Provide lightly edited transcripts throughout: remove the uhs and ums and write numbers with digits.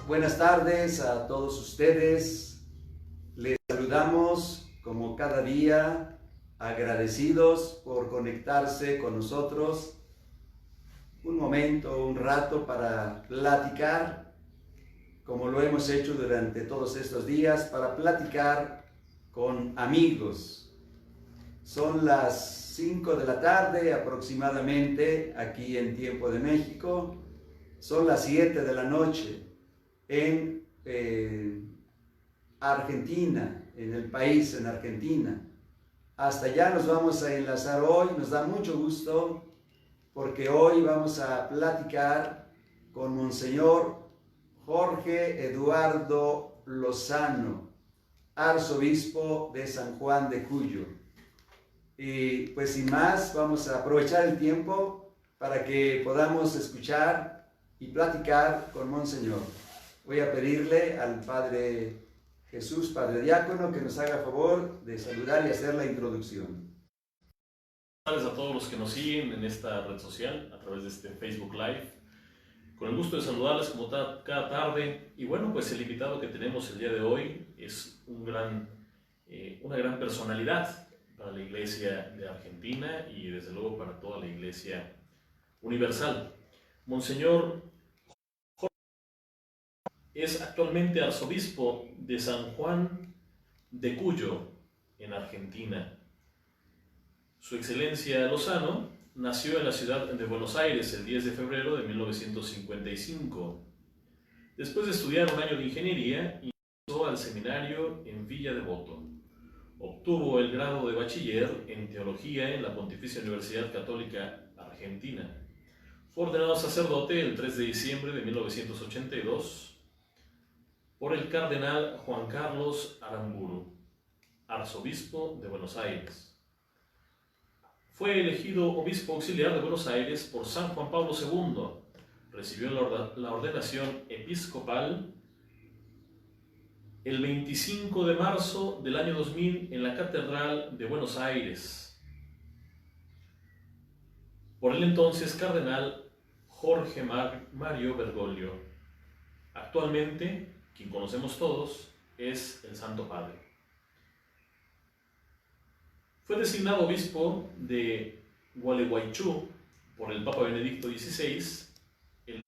Buenas tardes a todos ustedes. Les saludamos como cada día, agradecidos por conectarse con nosotros. Un momento, un rato para platicar, como lo hemos hecho durante todos estos días, para platicar con amigos. Son las 5 de la tarde aproximadamente aquí en tiempo de México. Son las 7 de la noche en Argentina, en el país, en Argentina. Hasta allá nos vamos a enlazar hoy. Nos da mucho gusto porque hoy vamos a platicar con Monseñor Jorge Eduardo Lozano, arzobispo de San Juan de Cuyo. Y pues sin más, vamos a aprovechar el tiempo para que podamos escuchar y platicar con Monseñor. Voy a pedirle al Padre Jesús, Padre Diácono, que nos haga favor de saludar y hacer la introducción. Buenas tardes a todos los que nos siguen en esta red social a través de este Facebook Live. Con el gusto de saludarles como cada tarde. Y bueno, pues el invitado que tenemos el día de hoy es una gran personalidad para la Iglesia de Argentina y desde luego para toda la Iglesia universal. Monseñor es actualmente arzobispo de San Juan de Cuyo, en Argentina. Su Excelencia Lozano nació en la ciudad de Buenos Aires el 10 de febrero de 1955. Después de estudiar un año de ingeniería, ingresó al seminario en Villa Devoto. Obtuvo el grado de bachiller en teología en la Pontificia Universidad Católica Argentina. Fue ordenado sacerdote el 3 de diciembre de 1982 por el cardenal Juan Carlos Aramburu, arzobispo de Buenos Aires. Fue elegido obispo auxiliar de Buenos Aires por San Juan Pablo II. Recibió la ordenación episcopal el 25 de marzo del año 2000 en la Catedral de Buenos Aires por el entonces cardenal Jorge Mario Bergoglio. Actualmente, quien conocemos todos, es el Santo Padre. Fue designado obispo de Gualeguaychú por el Papa Benedicto XVI. En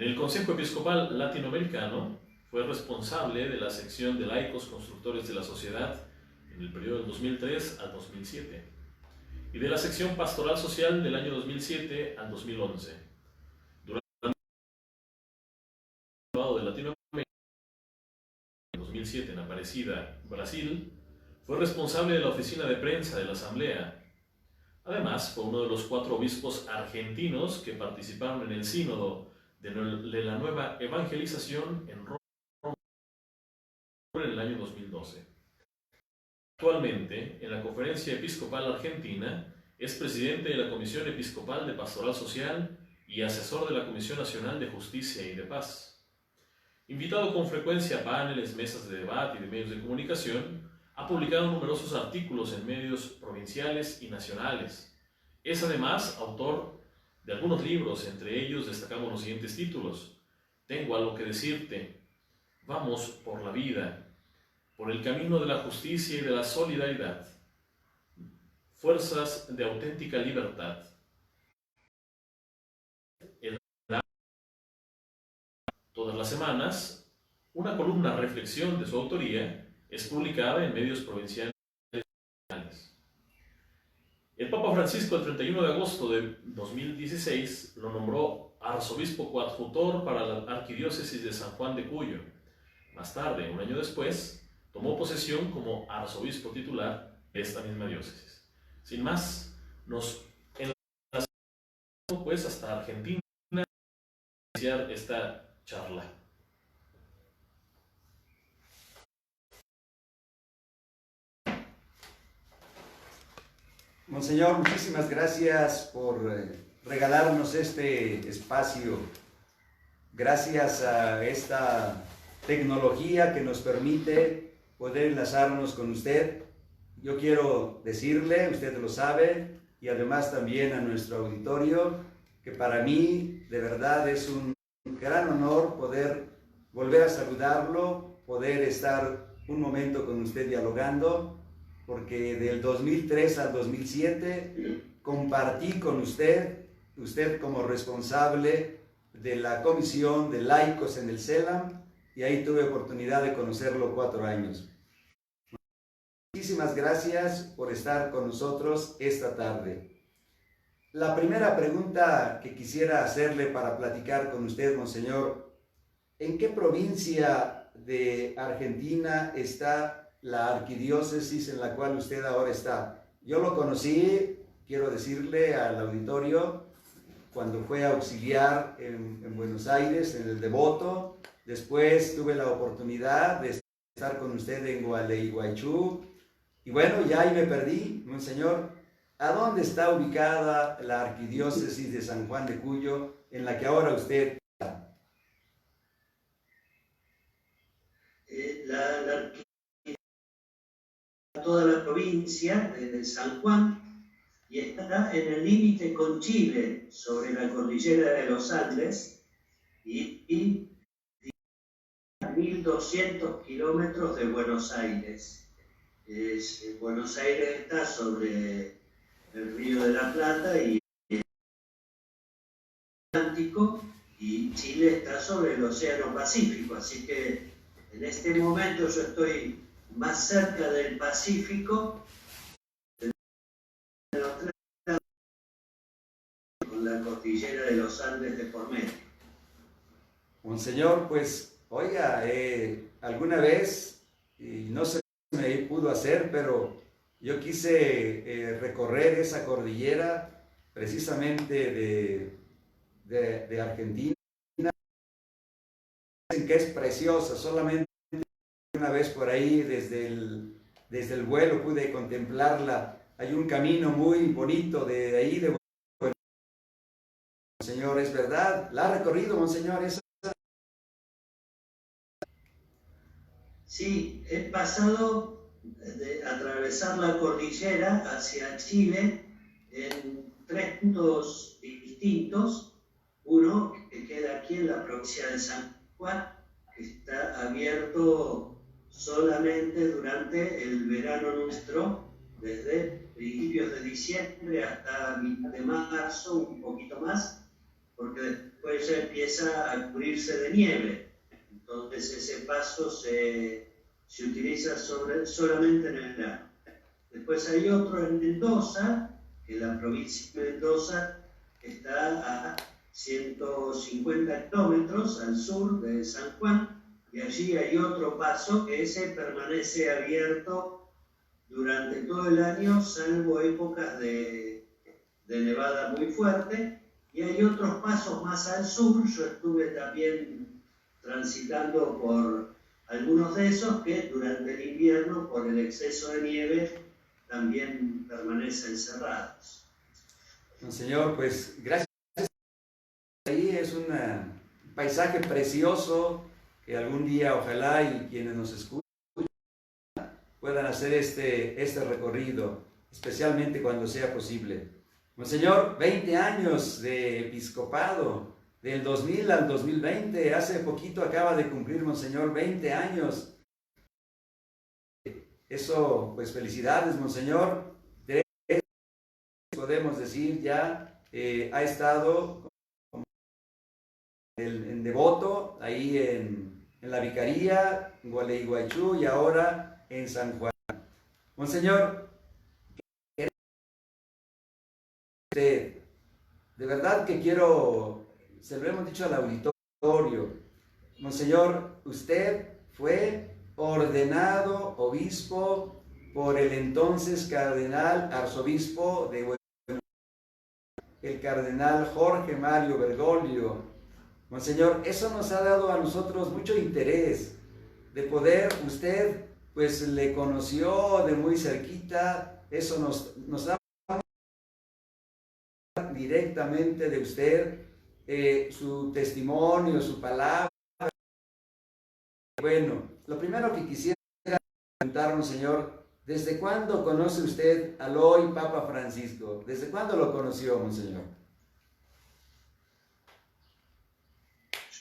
el Consejo Episcopal Latinoamericano fue responsable de la sección de laicos constructores de la sociedad en el periodo del 2003 al 2007 y de la sección pastoral social del año 2007 al 2011. De Latinoamérica en 2007 en Aparecida, Brasil, fue responsable de la oficina de prensa de la Asamblea. Además, fue uno de los 4 obispos argentinos que participaron en el sínodo de la nueva evangelización en Roma en el año 2012. Actualmente, en la Conferencia Episcopal Argentina, es presidente de la Comisión Episcopal de Pastoral Social y asesor de la Comisión Nacional de Justicia y de Paz. Invitado con frecuencia a paneles, mesas de debate y de medios de comunicación, ha publicado numerosos artículos en medios provinciales y nacionales. Es además autor de algunos libros, entre ellos destacamos los siguientes títulos: Tengo algo que decirte, Vamos por la vida, Por el camino de la justicia y de la solidaridad, Fuerzas de auténtica libertad. Todas las semanas, una columna reflexión de su autoría es publicada en medios provinciales y nacionales. El Papa Francisco, el 31 de agosto de 2016, lo nombró arzobispo coadjutor para la arquidiócesis de San Juan de Cuyo. Más tarde, un año después, tomó posesión como arzobispo titular de esta misma diócesis. Sin más, nos enlazamos pues hasta Argentina para iniciar esta charla. Monseñor, muchísimas gracias por regalarnos este espacio. Gracias a esta tecnología que nos permite poder enlazarnos con usted. Yo quiero decirle, usted lo sabe, y además también a nuestro auditorio, que para mí de verdad es un gran honor poder volver a saludarlo, poder estar un momento con usted dialogando, porque del 2003 al 2007 compartí con usted como responsable de la Comisión de Laicos en el CELAM, y ahí tuve oportunidad de conocerlo 4 años. Muchísimas gracias por estar con nosotros esta tarde. La primera pregunta que quisiera hacerle para platicar con usted, Monseñor: ¿en qué provincia de Argentina está la arquidiócesis en la cual usted ahora está? Yo lo conocí, quiero decirle al auditorio, cuando fue auxiliar en Buenos Aires, en el Devoto. Después tuve la oportunidad de estar con usted en Gualeguaychú. Y bueno, ya ahí me perdí, Monseñor. ¿A dónde está ubicada la arquidiócesis de San Juan de Cuyo, en la que ahora usted está? Toda la provincia de San Juan, y está en el límite con Chile, sobre la cordillera de los Andes, y 1.200 kilómetros de Buenos Aires. Buenos Aires está sobre el Río de la Plata y el Atlántico, y Chile está sobre el Océano Pacífico, así que en este momento yo estoy más cerca del Pacífico, con la cordillera de los Andes de por medio. Monseñor, pues, oiga, alguna vez, y no sé si me pudo hacer, pero yo quise recorrer esa cordillera precisamente de Argentina. Dicen que es preciosa, solamente una vez por ahí desde el vuelo pude contemplarla. Hay un camino muy bonito de ahí, de Monseñor, ¿es verdad? ¿La ha recorrido, Monseñor? ¿Esa? Sí, he pasado de atravesar la cordillera hacia Chile en 3 puntos distintos. Uno que queda aquí en la provincia de San Juan, que está abierto solamente durante el verano nuestro, desde principios de diciembre hasta mitad de marzo, un poquito más, porque después ya empieza a cubrirse de nieve. Entonces ese paso se utiliza solamente en el verano. Después hay otro en Mendoza, que la provincia de Mendoza está a 150 kilómetros al sur de San Juan, y allí hay otro paso que ese permanece abierto durante todo el año, salvo épocas de nevada muy fuerte, y hay otros pasos más al sur. Yo estuve también transitando por algunos de esos que durante el invierno, por el exceso de nieve, también permanecen cerrados. Señor, pues gracias. Ahí es un paisaje precioso que algún día, ojalá, y quienes nos escuchan puedan hacer este recorrido, especialmente cuando sea posible. Monseñor, 20 años de episcopado, del 2000 al 2020, hace poquito acaba de cumplir, Monseñor, 20 años. Eso, pues felicidades, Monseñor. Podemos decir ya, ha estado en Devoto, ahí en la Vicaría, en Gualeguaychú, y ahora en San Juan. Monseñor, de verdad que quiero, se lo hemos dicho al auditorio, Monseñor, usted fue ordenado obispo por el entonces cardenal arzobispo de Buenos Aires, el cardenal Jorge Mario Bergoglio. Monseñor, eso nos ha dado a nosotros mucho interés de poder, usted pues le conoció de muy cerquita, eso nos da directamente de usted, su testimonio, su palabra. Bueno, lo primero que quisiera preguntar, Monseñor, ¿desde cuándo conoce usted al hoy Papa Francisco? ¿Desde cuándo lo conoció, Monseñor?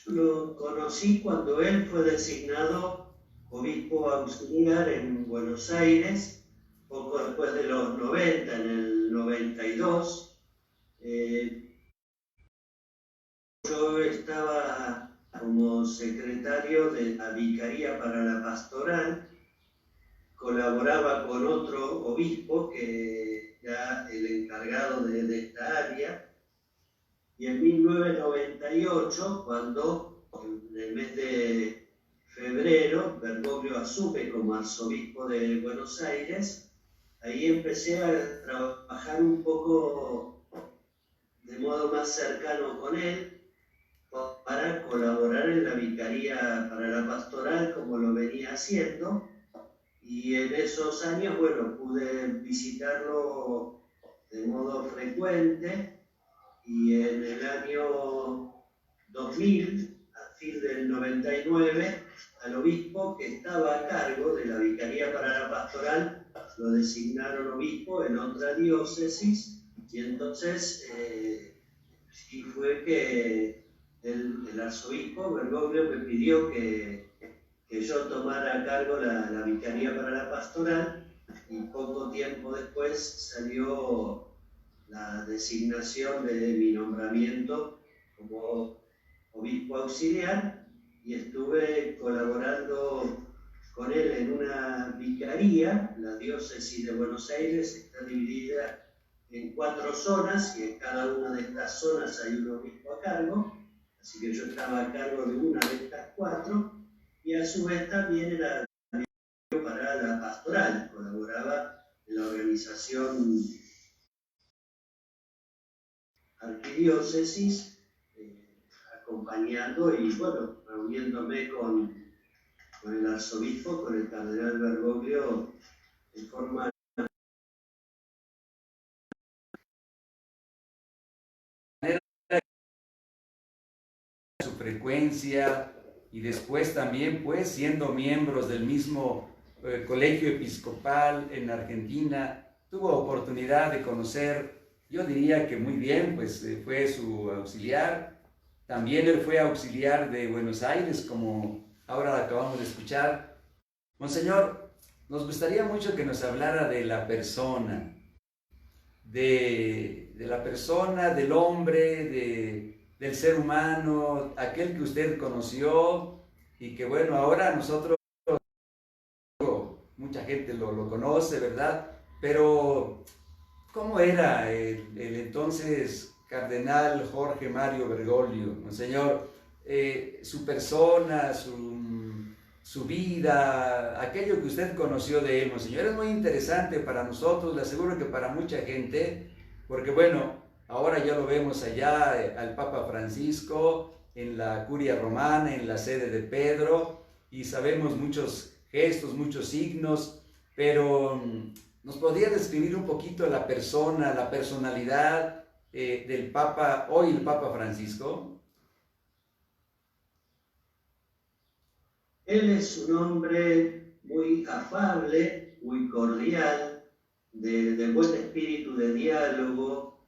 lo conocí cuando él fue designado obispo auxiliar en Buenos Aires, poco después de los 90, en el 92. Yo estaba como secretario de la Vicaría para la Pastoral, colaboraba con otro obispo que era el encargado de esta área, y en 1998, cuando en el mes de febrero Bergoglio asume como arzobispo de Buenos Aires, ahí empecé a trabajar un poco de modo más cercano con él para colaborar en la Vicaría para la Pastoral como lo venía haciendo, y en esos años, bueno, pude visitarlo de modo frecuente, y en el año 2000, a fin del 99, al obispo que estaba a cargo de la Vicaría para la Pastoral lo designaron obispo en otra diócesis, y entonces sí fue que el arzobispo Bergoglio me pidió que yo tomara a cargo la Vicaría para la Pastoral, y poco tiempo después salió la designación de mi nombramiento como obispo auxiliar, y estuve colaborando con él en una vicaría. La diócesis de Buenos Aires está dividida en 4 zonas, y en cada una de estas zonas hay un obispo a cargo, así que yo estaba a cargo de una de estas 4, y a su vez también era para la pastoral, colaboraba en la organización arquidiócesis, acompañando y, bueno, reuniéndome con el arzobispo, con el cardenal Bergoglio, en forma su frecuencia, y después también pues siendo miembros del mismo colegio episcopal en Argentina, tuvo oportunidad de conocer, yo diría que muy bien, pues fue su auxiliar. También él fue auxiliar de Buenos Aires, como ahora acabamos de escuchar. Monseñor, nos gustaría mucho que nos hablara de la persona, de la persona, del hombre, del ser humano, aquel que usted conoció y que, bueno, ahora nosotros, mucha gente lo conoce, ¿verdad? Pero, ¿cómo era el entonces cardenal Jorge Mario Bergoglio, Monseñor? Su persona, su vida, aquello que usted conoció de él, Monseñor, es muy interesante para nosotros, le aseguro que para mucha gente, porque bueno, ahora ya lo vemos allá al Papa Francisco, en la Curia Romana, en la sede de Pedro, y sabemos muchos gestos, muchos signos, pero ¿nos podría describir un poquito la persona, la personalidad del Papa, hoy el Papa Francisco? Él es un hombre muy afable, muy cordial, de buen espíritu de diálogo,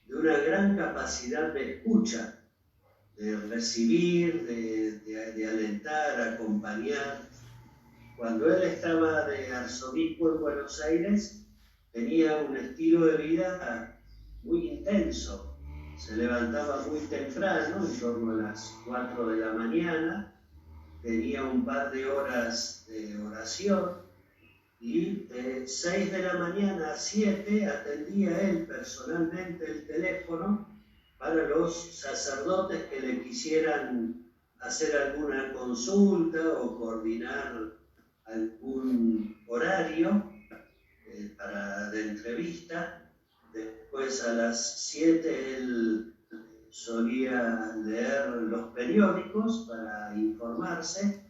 de una gran capacidad de escucha, de recibir, de alentar, acompañar. Cuando él estaba de arzobispo en Buenos Aires, tenía un estilo de vida muy intenso. Se levantaba muy temprano, en torno a las 4 de la mañana, tenía un par de horas de oración, y de 6 de la mañana a 7 atendía él personalmente el teléfono para los sacerdotes que le quisieran hacer alguna consulta o coordinar algún horario de entrevista. Después a las 7 él solía leer los periódicos para informarse,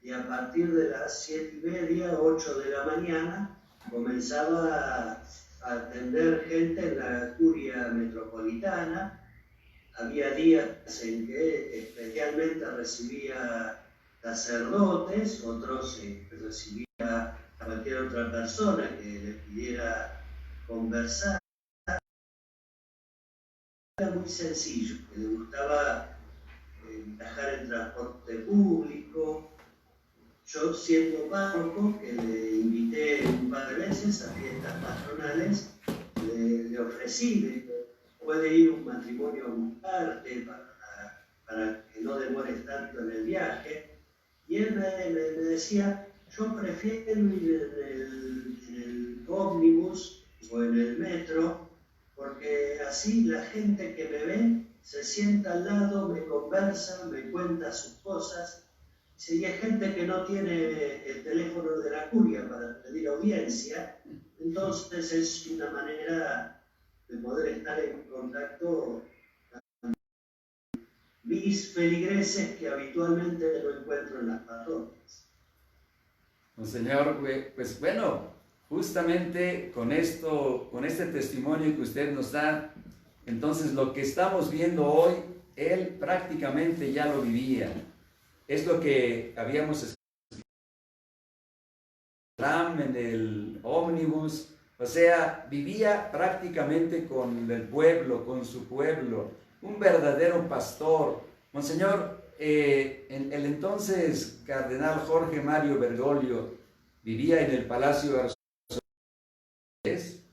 y a partir de las 7:30, 8 de la mañana, comenzaba a atender gente en la curia metropolitana. Había días en que especialmente recibía sacerdotes, otros recibía a cualquier otra persona que le pidiera conversar. Era muy sencillo, que le gustaba viajar yo siendo párroco, que le invité un par de veces a fiestas patronales, le ofrecí, le digo, puede ir un matrimonio a buscarte para que no demores tanto en el viaje. Y él me decía, yo prefiero ir en el ómnibus o en el metro, porque así la gente que me ve se sienta al lado, me conversa, me cuenta sus cosas. Si hay gente que no tiene el teléfono de la curia para pedir audiencia, entonces es una manera de poder estar en contacto con mis feligreses que habitualmente no encuentro en las parroquias. Monseñor, pues bueno, justamente con esto, con este testimonio que usted nos da, entonces lo que estamos viendo hoy, él prácticamente ya lo vivía. Es lo que habíamos escuchado en el ómnibus, o sea, vivía prácticamente con el pueblo, con su pueblo, un verdadero pastor. Monseñor, el entonces cardenal Jorge Mario Bergoglio vivía en el Palacio de Arzobispo.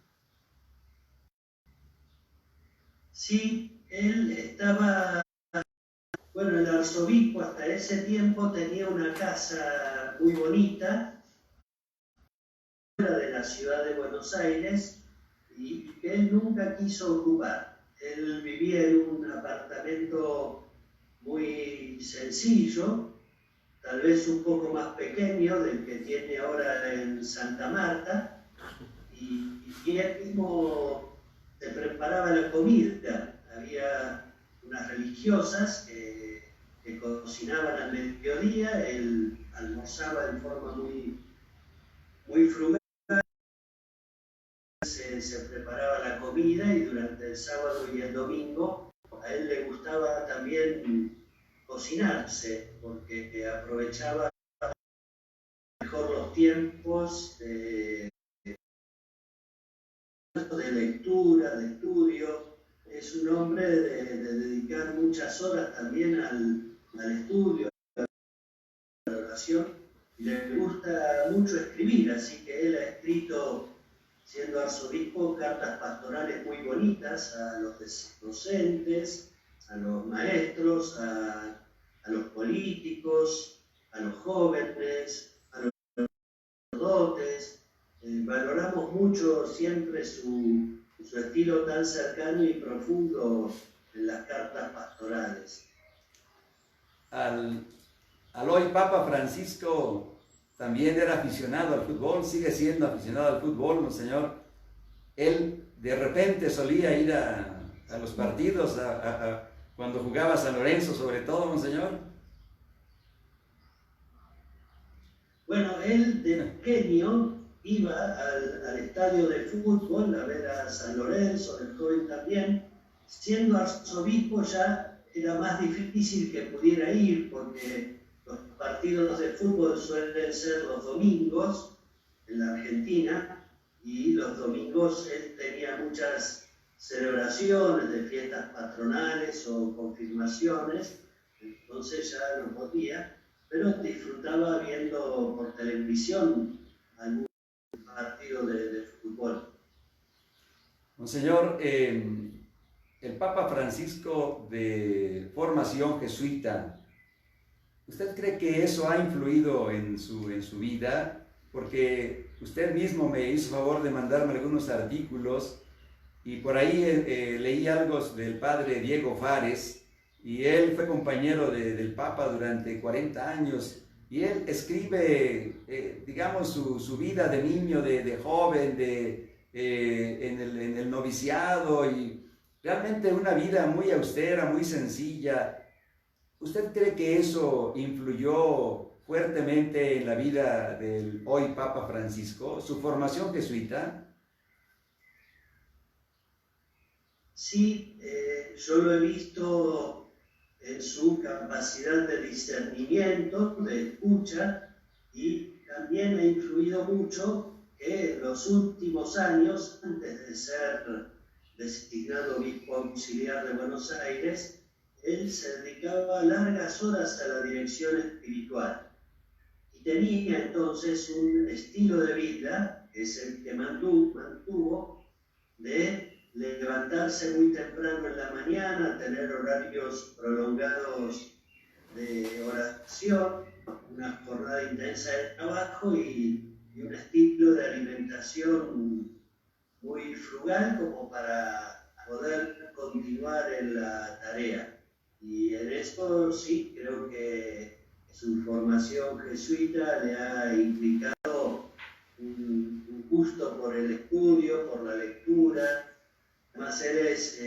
Sí, él estaba, bueno, el arzobispo hasta ese tiempo tenía una casa muy bonita fuera de la ciudad de Buenos Aires y que él nunca quiso ocupar. Él vivía en un apartamento muy sencillo, tal vez un poco más pequeño del que tiene ahora en Santa Marta, y él mismo se preparaba la comida. Había unas religiosas que cocinaban al mediodía, él almorzaba de forma muy frugal, se preparaba la comida y durante el sábado y el domingo a él le gustaba también cocinarse, porque aprovechaba mejor los tiempos de lectura, de estudio. Es un hombre de dedicar muchas horas también al estudio, a la oración, y le gusta mucho escribir, así que él ha escrito, siendo arzobispo, cartas pastorales muy bonitas a los docentes, a los maestros, a los políticos, a los jóvenes, a los sacerdotes. Valoramos mucho siempre su estilo tan cercano y profundo en las cartas pastorales. Al hoy Papa Francisco también era aficionado al fútbol, sigue siendo aficionado al fútbol, monseñor. Él de repente solía ir a los partidos, cuando jugaba San Lorenzo, sobre todo, monseñor. Bueno, él de pequeño iba al estadio de fútbol a ver a San Lorenzo, el joven también. Siendo arzobispo ya era más difícil que pudiera ir, porque los partidos de fútbol suelen ser los domingos en la Argentina, y los domingos él tenía muchas celebraciones de fiestas patronales o confirmaciones, entonces ya no podía, pero disfrutaba viendo por televisión algún partido de fútbol. Monseñor, el Papa Francisco, de formación jesuita, ¿usted cree que eso ha influido en su vida? Porque usted mismo me hizo favor de mandarme algunos artículos y por ahí leí algo del padre Diego Fares, y él fue compañero del Papa durante 40 años, y él escribe, digamos, su vida de niño, de joven, en el noviciado, y realmente una vida muy austera, muy sencilla. ¿Usted cree que eso influyó fuertemente en la vida del hoy Papa Francisco, su formación jesuita? Sí, yo lo he visto en su capacidad de discernimiento, de escucha, y también ha influido mucho que en los últimos años, antes de ser designado obispo auxiliar de Buenos Aires, él se dedicaba largas horas a la dirección espiritual. Y tenía entonces un estilo de vida, que es el que mantuvo, de levantarse muy temprano en la mañana, tener horarios prolongados de oración, una jornada intensa de trabajo y un estilo de alimentación muy frugal como para poder continuar en la tarea. Y en esto sí, creo que su formación jesuita le ha implicado un gusto por el estudio, por la lectura. Además, él es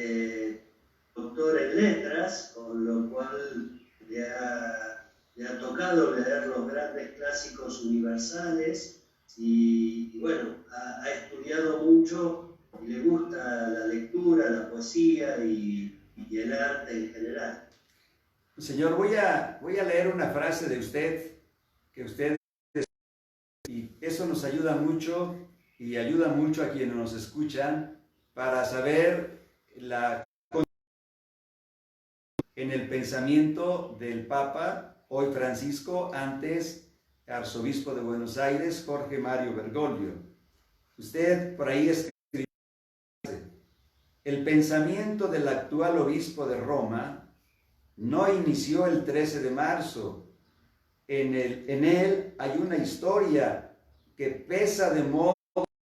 doctor en letras, con lo cual le ha tocado leer los grandes clásicos universales y bueno, ha estudiado mucho y le gusta la lectura, la poesía y el arte en general. Señor, voy a leer una frase de usted, que usted, y eso nos ayuda mucho y ayuda mucho a quienes nos escuchan para saber en el pensamiento del Papa, hoy Francisco, antes arzobispo de Buenos Aires, Jorge Mario Bergoglio. Usted por ahí escribe: el pensamiento del actual obispo de Roma no inició el 13 de marzo. En él hay una historia que pesa de modo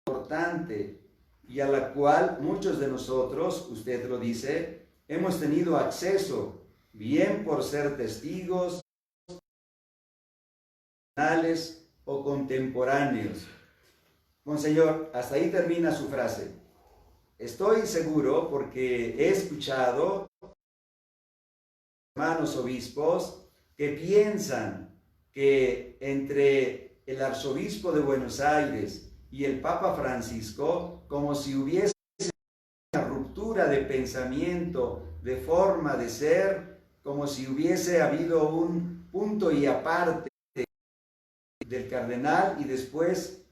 importante y a la cual muchos de nosotros, usted lo dice, hemos tenido acceso, bien por ser testigos o contemporáneos. Monseñor, hasta ahí termina su frase. Estoy seguro, porque he escuchado hermanos obispos que piensan que entre el arzobispo de Buenos Aires y el Papa Francisco, como si hubiese una ruptura de pensamiento, de forma de ser, como si hubiese habido un punto y aparte del cardenal y después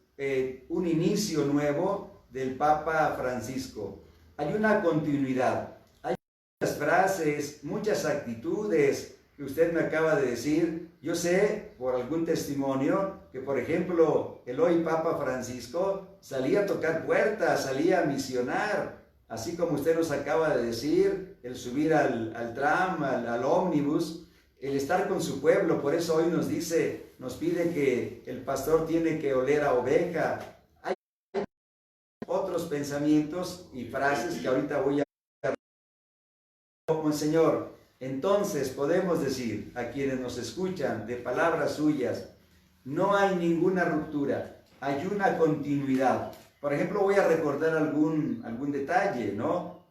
un inicio nuevo del Papa Francisco. Hay una continuidad, hay muchas frases, muchas actitudes que usted me acaba de decir. Yo sé por algún testimonio que, por ejemplo, el hoy Papa Francisco salía a tocar puertas, salía a misionar, así como usted nos acaba de decir, el subir al tram, al ómnibus, el estar con su pueblo. Por eso hoy nos dice, nos pide que el pastor tiene que oler a oveja. Hay otros pensamientos y frases que ahorita voy a... Monseñor, entonces podemos decir a quienes nos escuchan de palabras suyas, no hay ninguna ruptura, hay una continuidad. Por ejemplo, voy a recordar algún detalle, ¿no?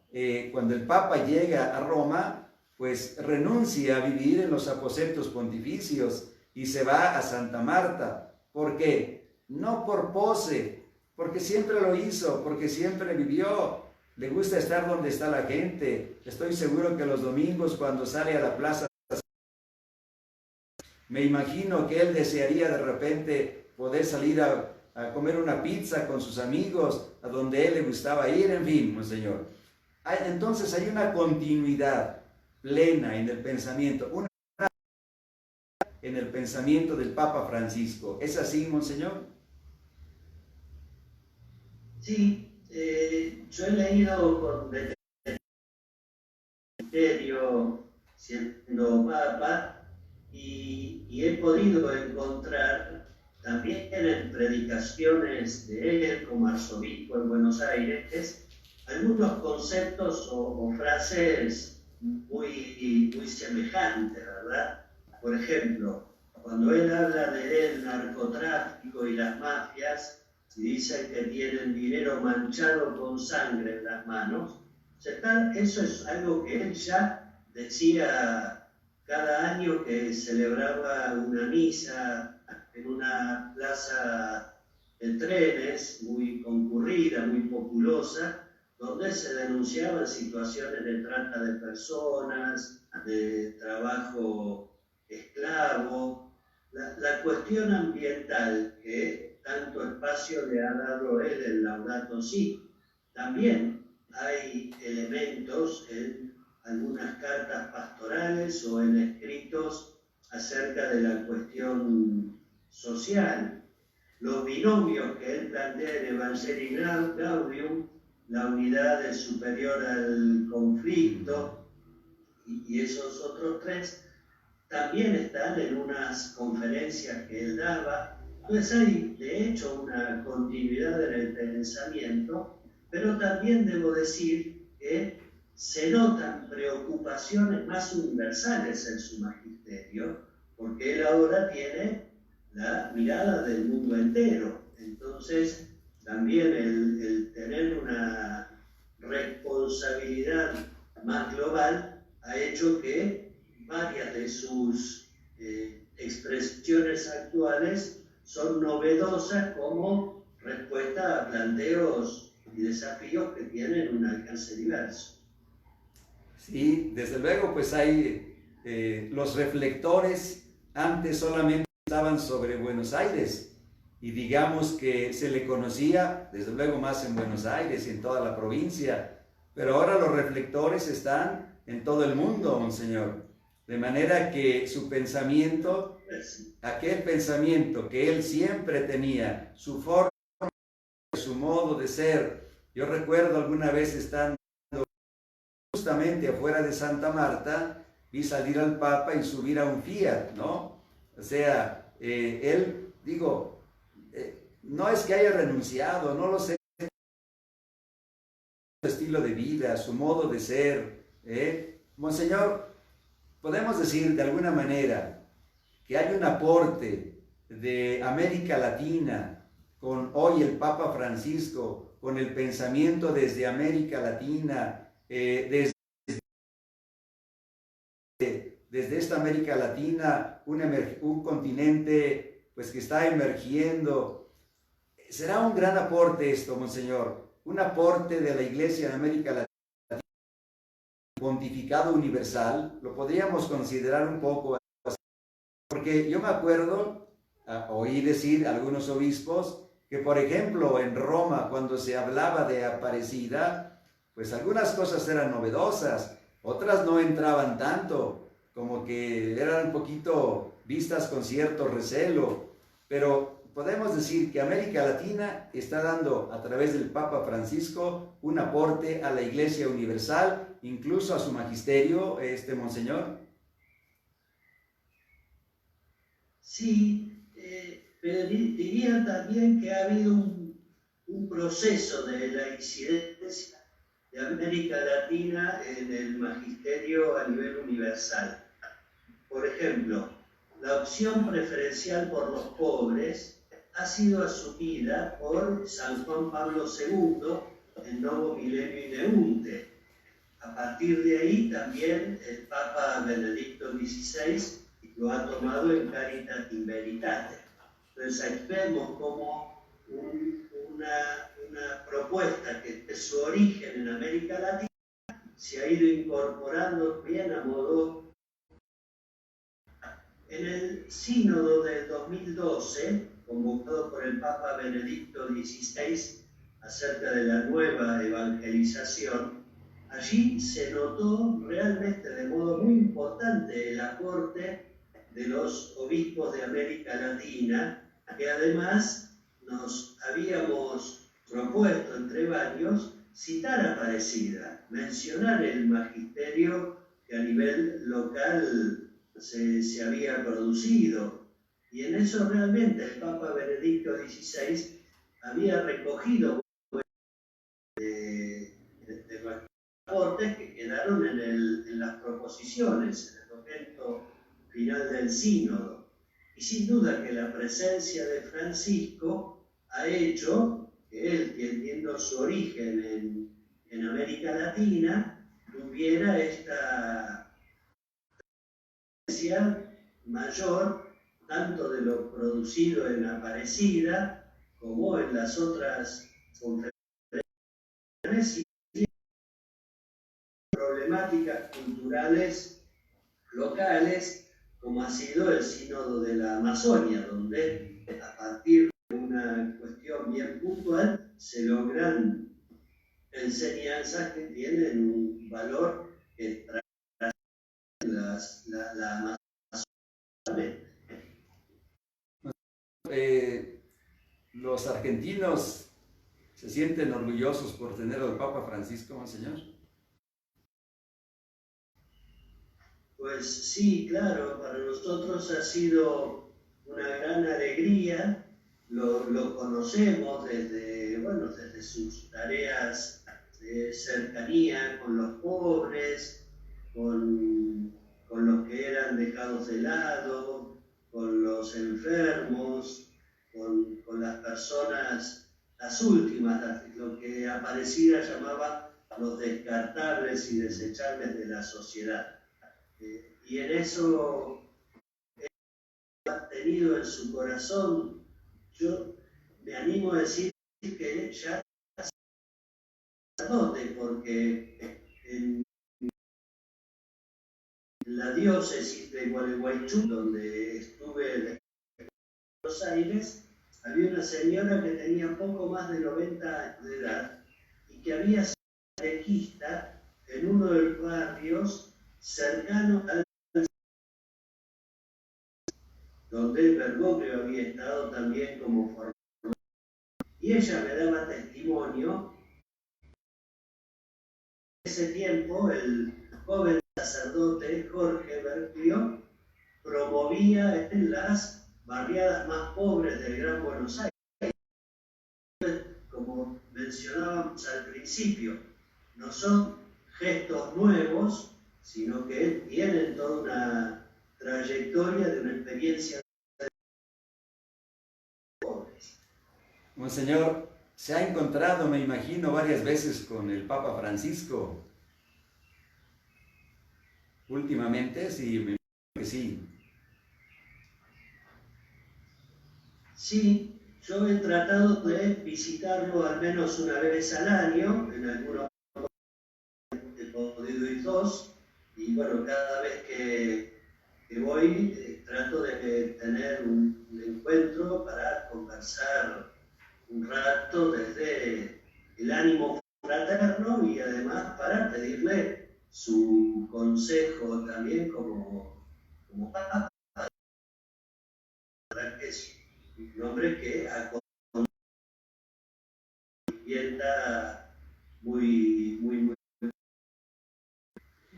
Cuando el Papa llega a Roma, pues renuncia a vivir en los aposentos pontificios y se va a Santa Marta. ¿Por qué? No por pose, porque siempre lo hizo, porque siempre vivió. Le gusta estar donde está la gente. Estoy seguro que los domingos, cuando sale a la plaza, me imagino que él desearía de repente poder salir a comer una pizza con sus amigos, a donde él le gustaba ir, en fin, Monseñor. Entonces hay una continuidad plena en el pensamiento, en el pensamiento del Papa Francisco. ¿Es así, Monseñor? Sí, yo he leído con misterio siendo Papa y he podido encontrar también en predicaciones de él como arzobispo en Buenos Aires algunos conceptos o frases muy semejantes, ¿verdad? Por ejemplo, cuando él habla del narcotráfico y las mafias, y dicen que tienen dinero manchado con sangre en las manos, eso es algo que él ya decía cada año que celebraba una misa en una plaza de trenes muy concurrida, muy populosa, donde se denunciaban situaciones de trata de personas, de trabajo esclavo, la cuestión ambiental que tanto espacio le ha dado él en Laudato Si. También hay elementos en algunas cartas pastorales o en escritos acerca de la cuestión social, los binomios que él plantea en Evangelii Gaudium, la unidad del superior al conflicto y esos otros tres, también están en unas conferencias que él daba. Entonces hay, de hecho, una continuidad en el pensamiento, pero también debo decir que se notan preocupaciones más universales en su magisterio, porque él ahora tiene la mirada del mundo entero. Entonces, también el tener una responsabilidad más global ha hecho que varias de sus expresiones actuales son novedosas como respuesta a planteos y desafíos que tienen un alcance diverso. Sí, desde luego, pues hay los reflectores antes solamente estaban sobre Buenos Aires y digamos que se le conocía, desde luego, más en Buenos Aires y en toda la provincia, pero ahora los reflectores están en todo el mundo, monseñor. De manera que su pensamiento, aquel pensamiento que él siempre tenía, su forma, su modo de ser. Yo recuerdo alguna vez estando justamente afuera de Santa Marta, vi salir al Papa y subir a un Fiat, ¿no? O sea, él, digo, no es que haya renunciado, no lo sé, su estilo de vida, su modo de ser. Monseñor, podemos decir de alguna manera que hay un aporte de América Latina con hoy el Papa Francisco, con el pensamiento desde América Latina, desde esta América Latina, un continente pues que está emergiendo. Será un gran aporte esto, monseñor, un aporte de la Iglesia de América Latina, pontificado universal, lo podríamos considerar un poco, porque yo me acuerdo, oí decir a algunos obispos que, por ejemplo, en Roma, cuando se hablaba de Aparecida, pues algunas cosas eran novedosas, otras no entraban tanto, como que eran un poquito vistas con cierto recelo, pero podemos decir que América Latina está dando a través del Papa Francisco un aporte a la Iglesia Universal, incluso a su magisterio, monseñor. Sí, pero diría también que ha habido un proceso de la incidencia de América Latina en el magisterio a nivel universal. Por ejemplo, la opción preferencial por los pobres ha sido asumida por San Juan Pablo II en Novo Milenio Ineunte. A partir de ahí también el Papa Benedicto XVI lo ha tomado en Caritas in Veritate. Entonces ahí vemos como una propuesta que de su origen en América Latina se ha ido incorporando bien a modo. En el sínodo del 2012, convocado por el Papa Benedicto XVI acerca de la nueva evangelización, allí se notó realmente de modo muy importante el aporte de los obispos de América Latina, que además nos habíamos propuesto entre varios citar a Aparecida, mencionar el magisterio que a nivel local se había producido. Y en eso realmente el Papa Benedicto XVI había recogido de aportes que quedaron en las proposiciones, en el documento final del sínodo. Y sin duda que la presencia de Francisco ha hecho que él, teniendo su origen en América Latina, tuviera esta presencia mayor, tanto de lo producido en Aparecida como en las otras conferencias y problemáticas culturales locales, como ha sido el Sínodo de la Amazonia, donde a partir de una cuestión bien puntual se logran enseñanzas que tienen un valor que trae la Amazonia. los argentinos se sienten orgullosos por tener al Papa Francisco, Monseñor. Pues sí, claro, para nosotros ha sido una gran alegría. Lo conocemos desde sus tareas de cercanía con los pobres, con los que eran dejados de lado, con los enfermos, con las personas, las últimas, lo que Aparecida llamaba los descartables y desechables de la sociedad. Y en eso ha tenido en su corazón, yo me animo a decir que ya es sacerdote, porque en la diócesis de Gualeguaychú, donde estuve en Buenos Aires, había una señora que tenía poco más de 90 años de edad y que había sido catequista en uno de los barrios cercanos al donde Bergoglio había estado también como formador. Y ella me daba testimonio. En ese tiempo, el joven sacerdote Jorge Bergoglio promovía en las barriadas más pobres del Gran Buenos Aires. Como mencionábamos al principio, no son gestos nuevos, sino que tienen toda una trayectoria de una experiencia de pobres. Monseñor, se ha encontrado, me imagino, varias veces con el Papa Francisco. Últimamente, sí, me imagino que sí. Sí, yo he tratado de visitarlo al menos una vez al año, en algunos he podido ir dos, y bueno, cada vez que voy trato de tener un encuentro para conversar un rato desde el ánimo fraterno y además para pedirle su consejo también como Papa, que es un hombre que acompaña muy.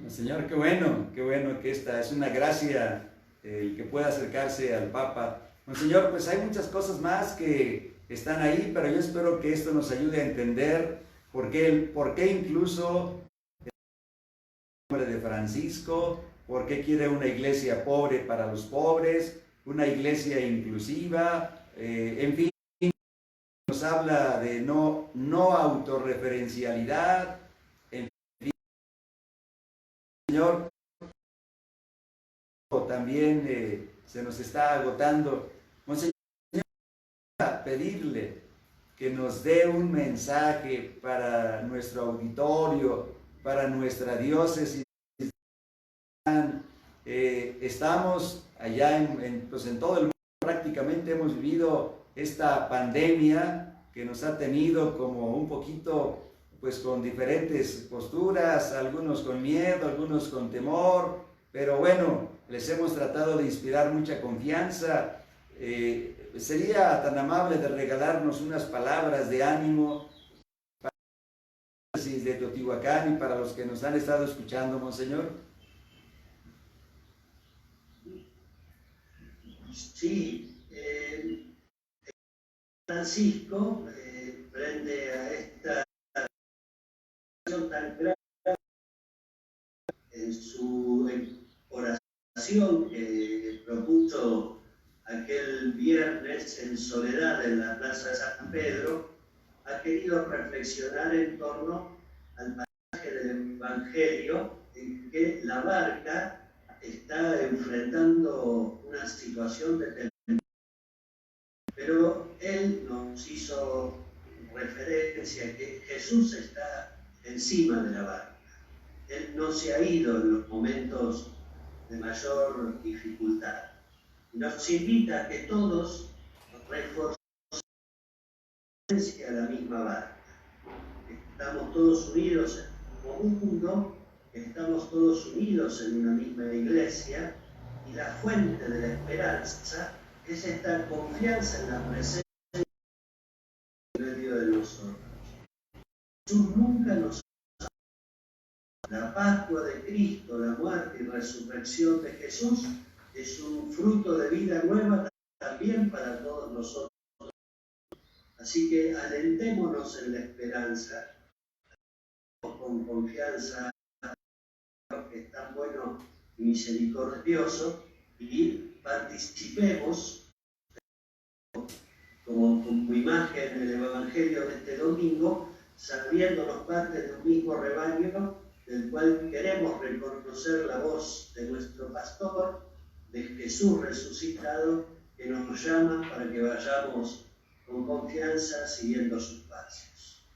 Señor, qué bueno que esta es una gracia el que pueda acercarse al Papa. Monseñor, pues hay muchas cosas más que están ahí, pero yo espero que esto nos ayude a entender por qué incluso el nombre de Francisco, por qué quiere una iglesia pobre para los pobres, una iglesia inclusiva, en fin, nos habla de no autorreferencialidad. Señor, también se nos está agotando. Monseñor, pedirle que nos dé un mensaje para nuestro auditorio, para nuestra diócesis. Estamos allá pues en todo el mundo, prácticamente hemos vivido esta pandemia que nos ha tenido como un poquito pues con diferentes posturas, algunos con miedo, algunos con temor, pero bueno, les hemos tratado de inspirar mucha confianza. Sería tan amable de regalarnos unas palabras de ánimo para la diócesis de Teotihuacán y para los que nos han estado escuchando, Monseñor. Sí, Francisco, frente a esta tan grande en su oración que propuso aquel viernes en soledad en la Plaza de San Pedro, ha querido reflexionar en torno al pasaje del Evangelio en que la barca está enfrentando una situación de tempestad, pero él nos hizo referencia a que Jesús está encima de la barca. Él no se ha ido en los momentos de mayor dificultad. Nos invita a que todos reforcemos a la misma barca. Estamos todos unidos como un mundo, estamos todos unidos en una misma iglesia, y la fuente de la esperanza es esta confianza en la presencia Jesús nunca nos... La Pascua de Cristo, la muerte y resurrección de Jesús, es un fruto de vida nueva también para todos nosotros. Así que alentémonos en la esperanza, con confianza, que es tan bueno y misericordioso, y participemos como imagen del Evangelio de este domingo, sabiéndonos parte de un mismo rebaño, del cual queremos reconocer la voz de nuestro pastor, de Jesús resucitado, que nos llama para que vayamos con confianza siguiendo sus pasos.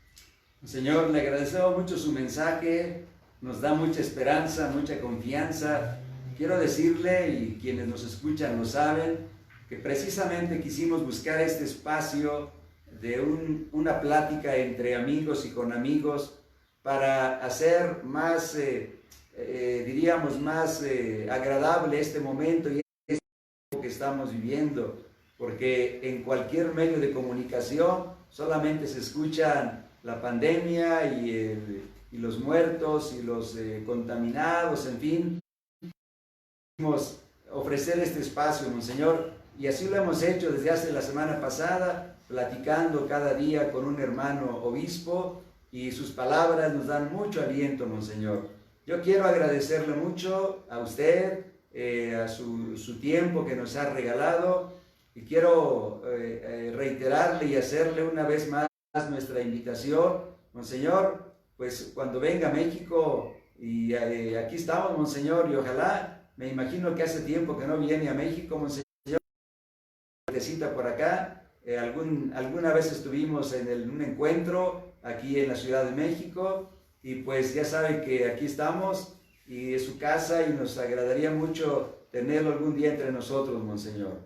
Señor, le agradecemos mucho su mensaje, nos da mucha esperanza, mucha confianza. Quiero decirle, y quienes nos escuchan lo saben, que precisamente quisimos buscar este espacio de una plática entre amigos y con amigos para hacer más, diríamos, más agradable este momento y este tiempo que estamos viviendo, porque en cualquier medio de comunicación solamente se escuchan la pandemia y los muertos y los contaminados, en fin. Queremos ofrecer este espacio, Monseñor, y así lo hemos hecho desde hace la semana pasada, platicando cada día con un hermano obispo, y sus palabras nos dan mucho aliento, Monseñor. Yo quiero agradecerle mucho a usted, a su tiempo que nos ha regalado, y quiero reiterarle y hacerle una vez más nuestra invitación, Monseñor, pues cuando venga a México, y aquí estamos, Monseñor, y ojalá, me imagino que hace tiempo que no viene a México, Monseñor, por acá. Alguna vez estuvimos en un encuentro aquí en la Ciudad de México, y pues ya sabe que aquí estamos y es su casa, y nos agradaría mucho tenerlo algún día entre nosotros, Monseñor.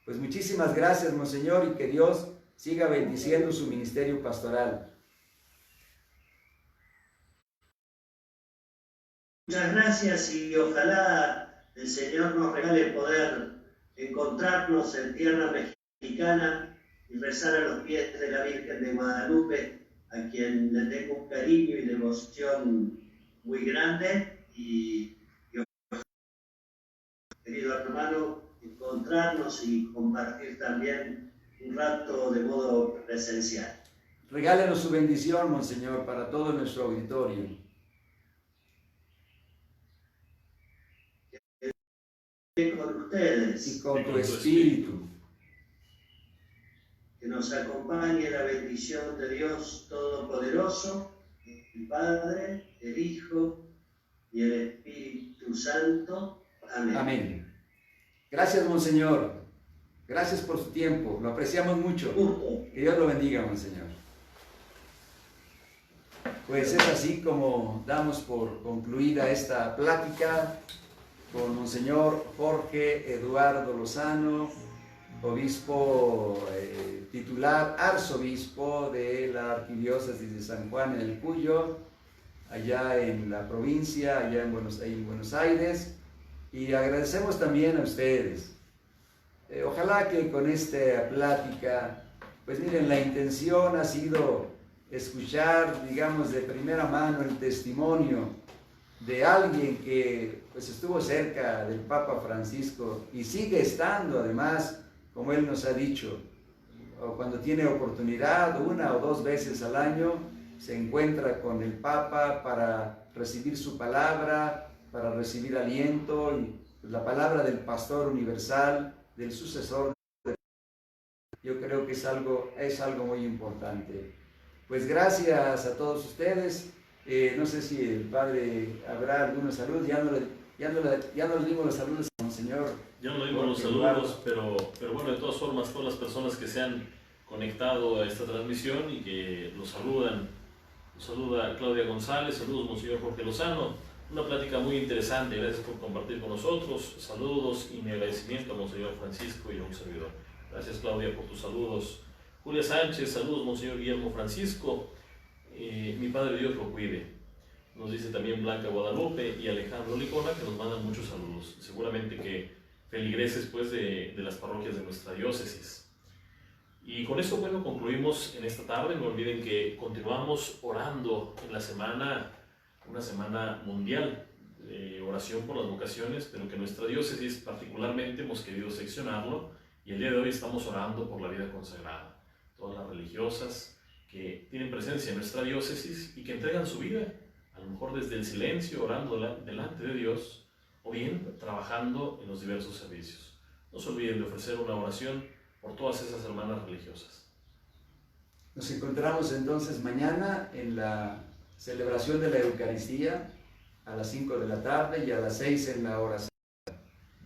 Pues muchísimas gracias, Monseñor, y que Dios siga bendiciendo su ministerio pastoral. Muchas gracias, y ojalá el Señor nos regale poder encontrarnos en tierra mexicana y rezar a los pies de la Virgen de Guadalupe, a quien le tengo un cariño y devoción muy grande, y querido hermano, encontrarnos y compartir también un rato de modo presencial. Regálenos su bendición, Monseñor, para todo nuestro auditorio. Con ustedes. Y con tu espíritu. Que nos acompañe la bendición de Dios Todopoderoso, el Padre, el Hijo y el Espíritu Santo. Amén. Amén. Gracias, Monseñor. Gracias por su tiempo. Lo apreciamos mucho. Que Dios lo bendiga, Monseñor. Pues es así como damos por concluida esta plática con Monseñor Jorge Eduardo Lozano, obispo titular, arzobispo de la Arquidiócesis de San Juan en el Cuyo, allá en la provincia, allá en Buenos Aires, y agradecemos también a ustedes. Ojalá que con esta plática, pues miren, la intención ha sido escuchar, digamos, de primera mano el testimonio de alguien que pues estuvo cerca del Papa Francisco y sigue estando, además, como él nos ha dicho, o cuando tiene oportunidad, 1 o 2 veces al año, se encuentra con el Papa para recibir su palabra, para recibir aliento, y la palabra del pastor universal, del sucesor. Yo creo que es algo muy importante. Pues gracias a todos ustedes. No sé si el padre habrá algunos saludos. Ya no le dimos los saludos al Monseñor. Ya no le dimos los saludos, pero bueno, de todas formas, todas las personas que se han conectado a esta transmisión y que los saludan. Los saluda Claudia González, saludos Monseñor Jorge Lozano. Una plática muy interesante, gracias por compartir con nosotros. Saludos y mi agradecimiento a Monseñor Francisco y a un servidor. Gracias, Claudia, por tus saludos. Julia Sánchez, saludos Monseñor Guillermo Francisco. Mi Padre Dios lo cuide. Nos dice también Blanca Guadalupe y Alejandro Licona, que nos mandan muchos saludos. Seguramente que feligreses pues, de las parroquias de nuestra diócesis. Y con esto, bueno, concluimos en esta tarde. No olviden que continuamos orando en la semana, una semana mundial de oración por las vocaciones, pero que nuestra diócesis particularmente hemos querido seccionarlo, y el día de hoy estamos orando por la vida consagrada. Todas las religiosas que tienen presencia en nuestra diócesis y que entregan su vida, a lo mejor desde el silencio, orando delante de Dios, o bien trabajando en los diversos servicios. No se olviden de ofrecer una oración por todas esas hermanas religiosas. Nos encontramos entonces mañana en la celebración de la Eucaristía a las 5 de la tarde y a las 6 en la hora santa.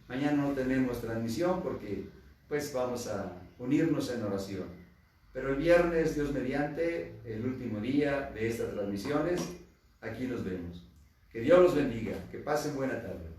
Mañana no tenemos transmisión porque pues vamos a unirnos en oración. Pero el viernes, Dios mediante, el último día de estas transmisiones, aquí nos vemos. Que Dios los bendiga, que pasen buena tarde.